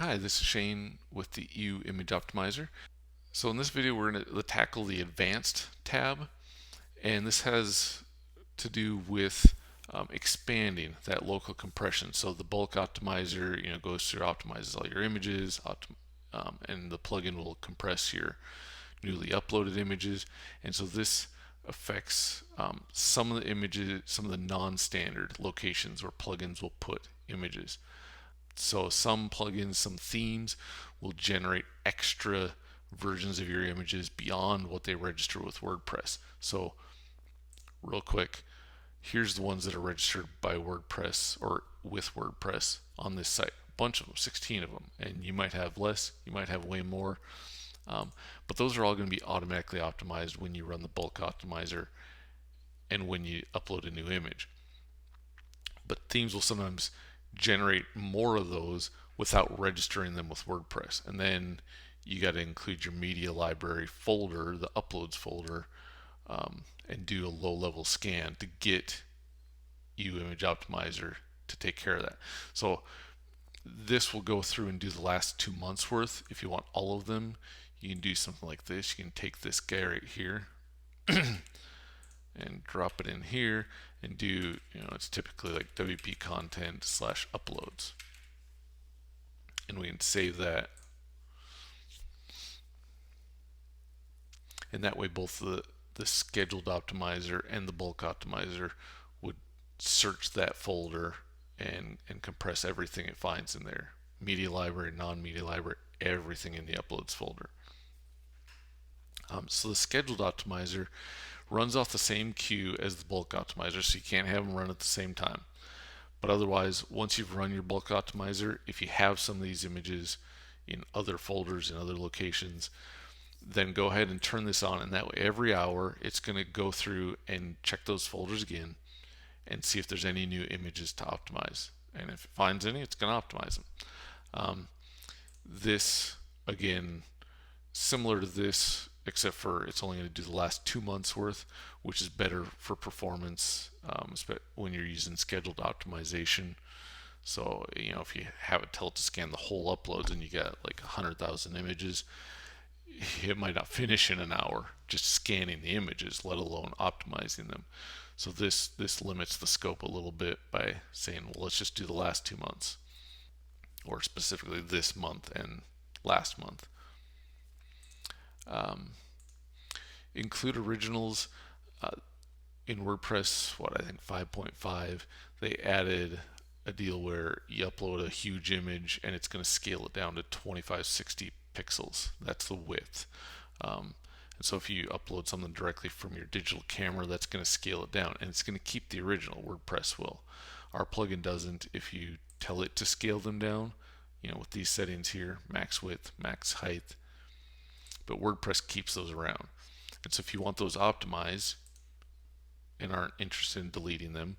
Hi, this is Shane with the EU Image Optimizer. So in this video we're going to tackle the Advanced tab, and this has to do with expanding that local compression. So the bulk optimizer, goes through, optimizes all your images, and the plugin will compress your newly uploaded images. And so this affects some of the images, some of the non-standard locations where plugins will put images. So some plugins, some themes will generate extra versions of your images beyond what they register with WordPress. So real quick, here's the ones that are registered by WordPress or with WordPress on this site. A bunch of them, 16 of them, and you might have less, you might have way more. But those are all going to be automatically optimized when you run the bulk optimizer and when you upload a new image. But themes will sometimes generate more of those without registering them with WordPress. And then you got to include your media library folder, the uploads folder, and do a low-level scan to get Image Optimizer to take care of that. So this will go through and do the last 2 months worth. If you want all of them, you can do something like this. You can take this guy right here and drop it in here and do, it's typically like WP content / uploads. And we can save that. And that way both the scheduled optimizer and the bulk optimizer would search that folder and compress everything it finds in there. Media library, non-media library, everything in the uploads folder. So the scheduled optimizer runs off the same queue as the bulk optimizer, so you can't have them run at the same time. But otherwise, once you've run your bulk optimizer, if you have some of these images in other folders in other locations, then go ahead and turn this on, and that way every hour it's going to go through and check those folders again and see if there's any new images to optimize. And if it finds any, it's going to optimize them. This, again, similar to this, except for it's only going to do the last 2 months worth, which is better for performance when you're using scheduled optimization. So if you have it tell it to scan the whole uploads and you got like 100,000 images, it might not finish in an hour just scanning the images, let alone optimizing them. So this limits the scope a little bit by saying, well, let's just do the last 2 months, or specifically this month and last month. Include originals. In WordPress, I think 5.5, they added a deal where you upload a huge image and it's going to scale it down to 2560 pixels. That's the width. And so if you upload something directly from your digital camera, that's going to scale it down, and it's going to keep the original. WordPress will. Our plugin doesn't. If you tell it to scale them down, with these settings here, max width, max height, but WordPress keeps those around. And so if you want those optimized and aren't interested in deleting them,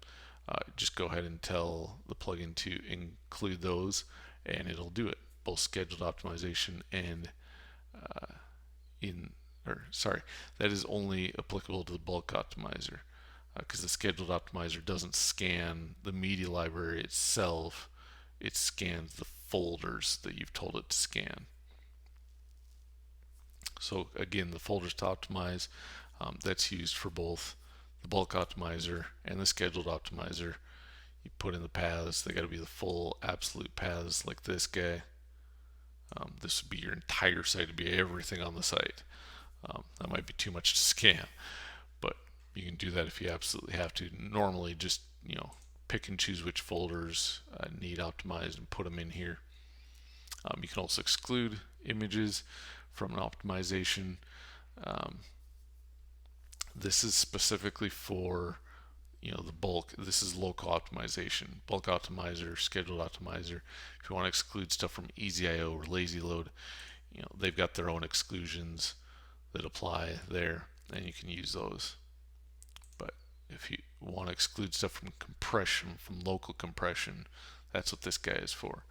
just go ahead and tell the plugin to include those, and it'll do it. Both scheduled optimization and that is only applicable to the bulk optimizer, because the scheduled optimizer doesn't scan the media library itself. It scans the folders that you've told it to scan. So again, the folders to optimize, that's used for both the bulk optimizer and the scheduled optimizer. You put in the paths, they got to be the full absolute paths like this guy. This would be your entire site, to be everything on the site. That might be too much to scan, but you can do that if you absolutely have to. Normally, just pick and choose which folders need optimized and put them in here. You can also exclude images from an optimization. This is specifically for the bulk. This is local optimization, bulk optimizer, scheduled optimizer. If you want to exclude stuff from EasyIO or lazy load, they've got their own exclusions that apply there, and you can use those. But if you want to exclude stuff from compression, from local compression, that's what this guy is for.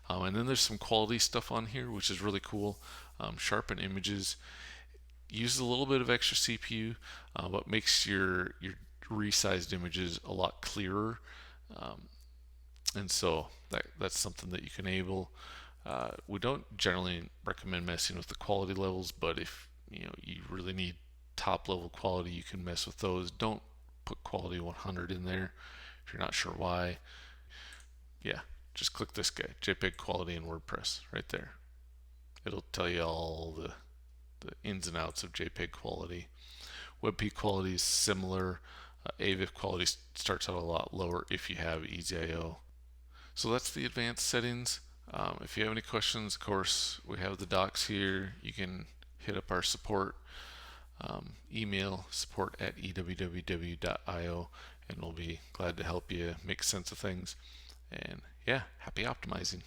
And then there's some quality stuff on here, which is really cool. Sharpen images uses a little bit of extra CPU, but makes your resized images a lot clearer. And so that's something that you can enable. We don't generally recommend messing with the quality levels, but if you really need top level quality, you can mess with those. Don't put quality 100 in there if you're not sure why. Yeah, just click this guy, JPEG quality in WordPress, right there. It'll tell you all the ins and outs of JPEG quality. WebP quality is similar. AVIF quality starts out a lot lower if you have EasyIO. So that's the advanced settings. If you have any questions, of course, we have the docs here. You can hit up our support email, support@EWWW.io, and we'll be glad to help you make sense of things. And yeah, happy optimizing.